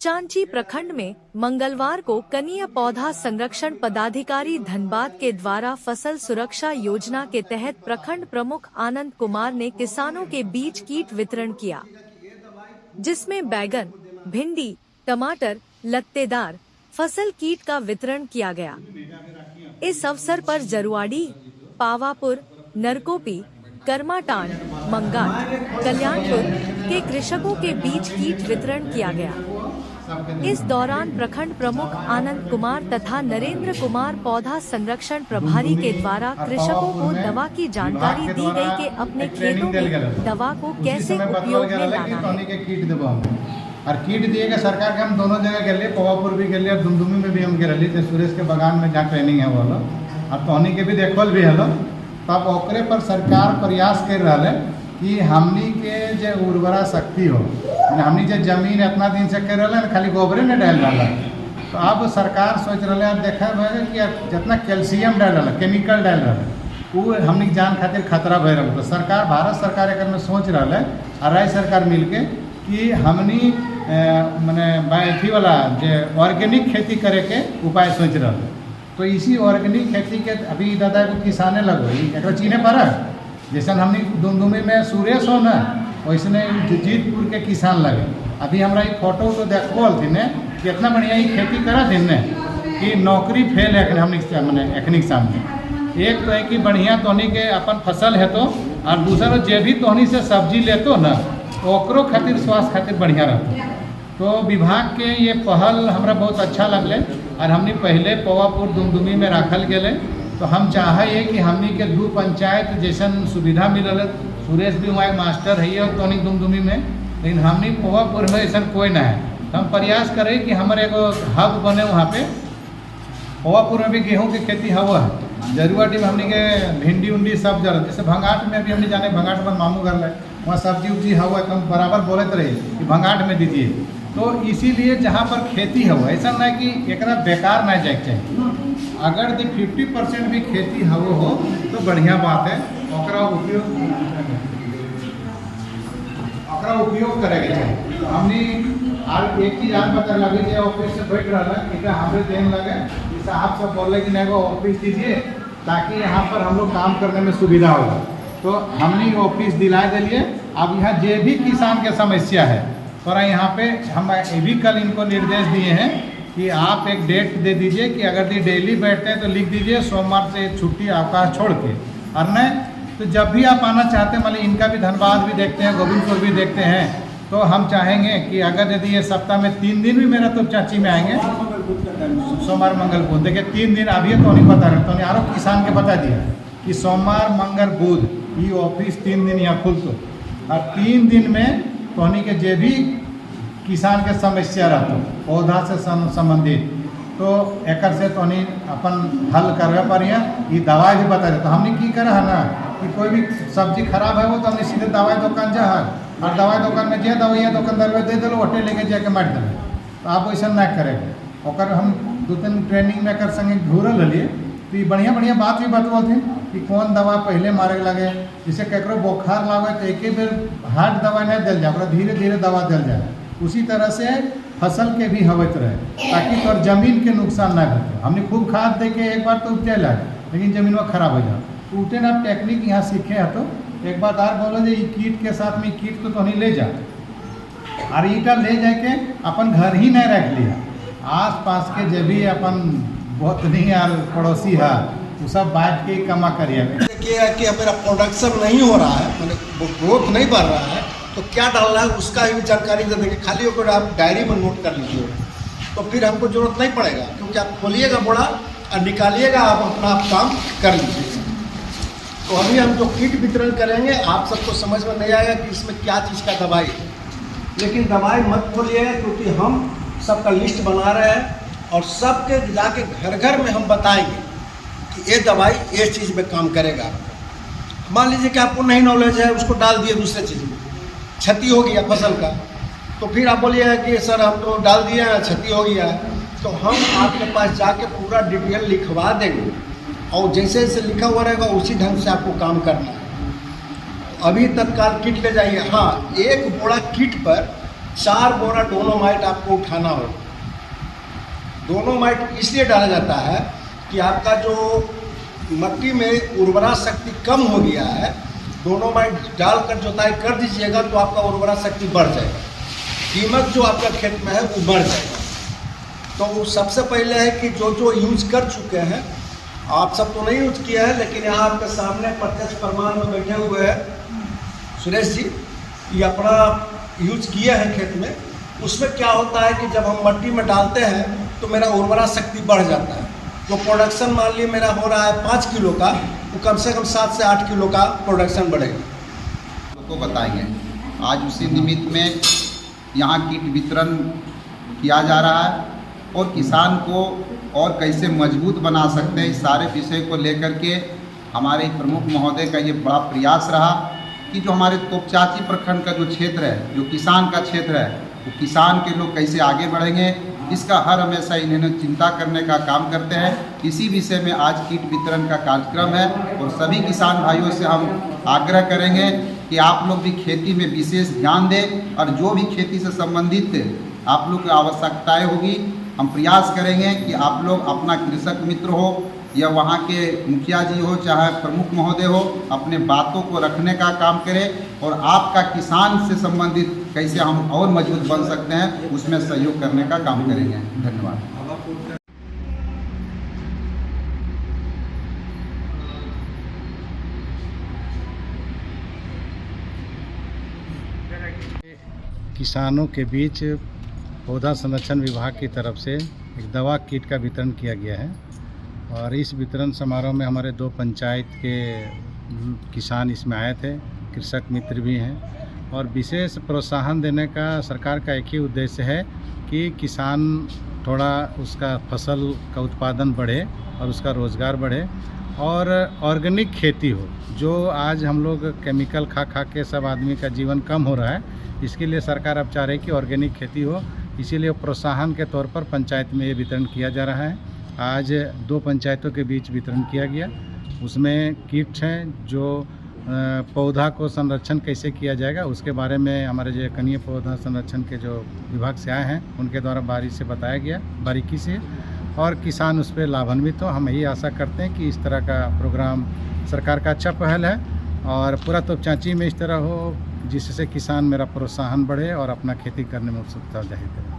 उचांची प्रखंड में मंगलवार को कनीय पौधा संरक्षण पदाधिकारी धनबाद के द्वारा फसल सुरक्षा योजना के तहत प्रखंड प्रमुख आनंद कुमार ने किसानों के बीच कीट वितरण किया, जिसमें बैगन, भिंडी, टमाटर, लत्तेदार फसल कीट का वितरण किया गया। इस अवसर पर जरुआड़ी, पावापुर, नरकोपी, करमाटांड, मंगाट, कल्याणपुर के कृषकों के बीच कीट वितरण किया गया। इस दौरान प्रखंड प्रमुख आनंद कुमार तथा नरेंद्र कुमार पौधा संरक्षण प्रभारी के द्वारा कृषकों को दवा की जानकारी दी गई कि अपने खेतों में दवा को कैसे उपयोग में लाना है। और कीट दिएगा सरकार के, हम दोनों जगह गए, पवापुर भी गए और दुमदुमी में भी हम गए, सुरेश के बगान में जहाँ ट्रेनिंग है वो लोग, और तोहनी के भी देखल भी है। तब ओकरे पर सरकार प्रयास कर रहा है कि हमनी के जो उर्वरा शक्ति हो, हमनी जो जमीन इतना दिन से कर रहा है खाली गोबरे में डाल रहा है, तो अब सरकार सोच रहा है, देखा है कि जितना कैल्शियम डाल रहा है, केमिकल डाल रहा है, वो हमनी जान खातिर खतरा भय रहा है। तो सरकार, भारत सरकार एक में सोच रहा है और राज्य सरकार मिलके कि हमनी मैंने बायोथी वाला जो ऑर्गेनिक खेती करे के उपाय सोच रहा है। तो इसी ऑर्गेनिक खेती के अभी दादा को किसाने लगो एक चीने पर जैसे हमने दुमदुमी में सुरेश हो ना, वैसने जीतपुर के किसान लगे। अभी हमारा ये फोटो तो देखो थी ने कितना बढ़िया ही खेती करा थी ने कि नौकरी फेल है हमने मैंने एखनिक सामने। एक तो है कि बढ़िया तोहनी के अपन फसल है तो, और दूसरा जे भी तोहनी से सब्जी लेतो ना ओकरो खातिर स्वास्थ्य खातिर बढ़िया रहता। तो विभाग के ये पहल हमरा बहुत अच्छा लगले और हमने पहले पवापुर दुमदुमी में रखल गए। तो हम चाहे कि हमनी के 2 पंचायत जैसन सुविधा मिलल। सुरेश भी वहाँ मास्टर है और तोनी दुमदुमी में, लेकिन हमनी पवापुर में ऐसा कोई ना है। तो हम प्रयास करें कि हमारे एगो हब बने वहाँ पे। पवापुर में भी गेहूँ की खेती हवा है, जरुआटी में हमनी के भिंडी उंडी सब जल, जैसे भंगाट में भी हमने जाने भंगाट में मामू घर है, वहाँ सब्जी उब्जी हवा है, तो हम बराबर बोलते रहे कि भंगाट में दीजिए। तो इसीलिए जहाँ पर खेती हो ऐसा ना कि एकरा बेकार ना जाए चाहिए। अगर 50% भी खेती हो तो बढ़िया बात है, ओकरा उपयोग करेंगे चाहिए। तो हमने और एक चीज़ आप पता लगे जो ऑफिस से बैठ रहा है कि हमें देन लगे, जैसे आप सब बोल रहे कि नहीं वो ऑफिस दीजिए ताकि यहाँ पर हम लोग काम करने में सुविधा होगा। तो हमने ऑफिस दिला दिए। अब यहाँ जो भी किसान के समस्या है थोड़ा यहाँ पे हम ये भी कल इनको निर्देश दिए हैं कि आप एक डेट दे दीजिए कि अगर ये डेली बैठते हैं तो लिख दीजिए सोमवार से छुट्टी अवकाश छोड़ के, और नहीं तो जब भी आप आना चाहते हैं, मतलब इनका भी धनबाद भी देखते हैं, गोविंदपुर भी देखते हैं, तो हम चाहेंगे कि अगर यदि ये सप्ताह में 3 दिन भी मेरा तो चाची में आएंगे, सोमवार मंगल बुध, देखिए 3 दिन अभी तो नहीं बता रहे, तो नहीं आरो किसान के बता दिया कि सोमवार मंगल बुध ये ऑफिस 3 दिन यहाँ खुलतो, और 3 दिन में तोहनी के जे भी किसान के समस्या रहते पौधा से संबंधित तो एक से तोहनी अपन हल करवे पर ये दवाई भी बता दे। तो हमने की करा है ना कि कोई भी सब्जी खराब है वो तो हमने सीधे दवाई दुकान जा है, और दवाई दुकान में जे दवाइयाँ दुकानदार दे दिलो ओटे लेके जाके मार दें। तो आप वैसा ना करेंगे। और हम 2-3 ट्रेनिंग में कर संगे घूरल लिए तो ये बढ़िया बढ़िया बात भी बतवल थी कि कौन दवा पहले मारे लगे। जैसे ककरो बुखार लगे तो एक बेर हार्ड दवा नहीं दिल जाए, धीरे धीरे दवा दिल जाए। उसी तरह से फसल के भी हवत रहे ताकि तोर जमीन के नुकसान ना घटे। हमने खूब खाद दे के एक बार तो उपजे लगे लेकिन जमीन में खराब हो जाए। तो उठे ना टेक्निक यहाँ सीखे हैं। तो एक बार और बोलो जो कीट के साथ में कीट तो नहीं ले जा, और ईटा ले जाके अपन घर ही नहीं रख लिया, आस पास के जो भी अपन बहुत नहीं यार पड़ोसी है वो सब बांट के कमा करिए। देखिए कि मेरा प्रोडक्शन नहीं हो रहा है, मतलब ग्रोथ नहीं बढ़ रहा है, तो क्या डालना है उसका भी जानकारी दे देंगे। खाली होकर आप डायरी में नोट कर लीजिए, तो फिर हमको जरूरत नहीं पड़ेगा, क्योंकि आप खोलिएगा बोड़ा और निकालिएगा, आप अपना काम कर लीजिए। तो अभी हम जो किट वितरण करेंगे आप सबको समझ में नहीं आएगा कि इसमें क्या चीज़ का दवाई है, लेकिन दवाई मत खोलिएगा, क्योंकि हम सबका लिस्ट बना रहे हैं और सबके जाके घर घर में हम बताएंगे कि ये दवाई ये चीज़ में काम करेगा। मान लीजिए कि आपको नहीं नॉलेज है, उसको डाल दिए दूसरे चीज़ में, क्षति हो गया फसल का, तो फिर आप बोलिए कि सर हम तो डाल दिए हैं क्षति हो गया, तो हम आपके पास जाके पूरा डिटेल लिखवा देंगे और जैसे जैसे लिखा हुआ रहेगा उसी ढंग से आपको काम करना है। तो अभी तत्काल किट ले जाइए। हाँ, एक बोरा किट पर 4 बोरा डोलोमाइट आपको उठाना हो। डोलोमाइट इसलिए डाला जाता है कि आपका जो मट्टी में उर्वरा शक्ति कम हो गया है, डोलोमाइट डालकर जोताई कर दीजिएगा तो आपका उर्वरा शक्ति बढ़ जाएगा, कीमत जो आपका खेत में है वो बढ़ जाएगा। तो सबसे पहले है कि जो यूज कर चुके हैं, आप सब तो नहीं यूज किया है, लेकिन यहाँ आपके सामने प्रत्यक्ष प्रमाण में बैठे हुए हैं सुरेश जी, ये अपना यूज किया है खेत में। उसमें क्या होता है कि जब हम मट्टी में डालते हैं तो मेरा उर्वरा शक्ति बढ़ जाता है। जो प्रोडक्शन मान लीजिए मेरा हो रहा है 5 किलो का, वो कम से कम 7 से 8 किलो का प्रोडक्शन बढ़ेगा। को बताएंगे आज उसी निमित्त में यहाँ कीट वितरण किया जा रहा है और किसान को और कैसे मजबूत बना सकते हैं, इस सारे विषय को लेकर के हमारे प्रमुख महोदय का ये बड़ा प्रयास रहा कि जो हमारे तोपचांची प्रखंड का जो क्षेत्र है, जो किसान का क्षेत्र है, वो किसान के लोग कैसे आगे बढ़ेंगे, इसका हर हमेशा इन्होंने चिंता करने का काम करते हैं। इसी विषय में आज कीट वितरण का कार्यक्रम है और सभी किसान भाइयों से हम आग्रह करेंगे कि आप लोग भी खेती में विशेष ध्यान दें और जो भी खेती से संबंधित आप लोग की आवश्यकताएँ होगी, हम प्रयास करेंगे कि आप लोग अपना कृषक मित्र हो या वहाँ के मुखिया जी हो, चाहे प्रमुख महोदय हो, अपने बातों को रखने का काम करें और आपका किसान से संबंधित कैसे हम और मजबूत बन सकते हैं उसमें सहयोग करने का काम करेंगे। धन्यवाद। किसानों के बीच पौधा संरक्षण विभाग की तरफ से एक दवा किट का वितरण किया गया है और इस वितरण समारोह में हमारे 2 पंचायत के किसान इसमें आए थे, कृषक मित्र भी हैं और विशेष प्रोत्साहन देने का सरकार का एक ही उद्देश्य है कि किसान थोड़ा उसका फसल का उत्पादन बढ़े और उसका रोज़गार बढ़े और ऑर्गेनिक खेती हो। जो आज हम लोग केमिकल खा के सब आदमी का जीवन कम हो रहा है, इसके लिए सरकार अब चाह रही है कि ऑर्गेनिक खेती हो, इसीलिए प्रोत्साहन के तौर पर पंचायत में ये वितरण किया जा रहा है। आज 2 पंचायतों के बीच वितरण किया गया, उसमें किट हैं जो पौधा को संरक्षण कैसे किया जाएगा उसके बारे में हमारे जो कनीय पौधा संरक्षण के जो विभाग से आए हैं उनके द्वारा बारीकी से और किसान उस पर लाभान्वित हो। हम यही आशा करते हैं कि इस तरह का प्रोग्राम सरकार का अच्छा पहल है और पूरा तोपचांची में इस तरह हो जिससे किसान मेरा प्रोत्साहन बढ़े और अपना खेती करने में उत्सुकता जाहिर करे।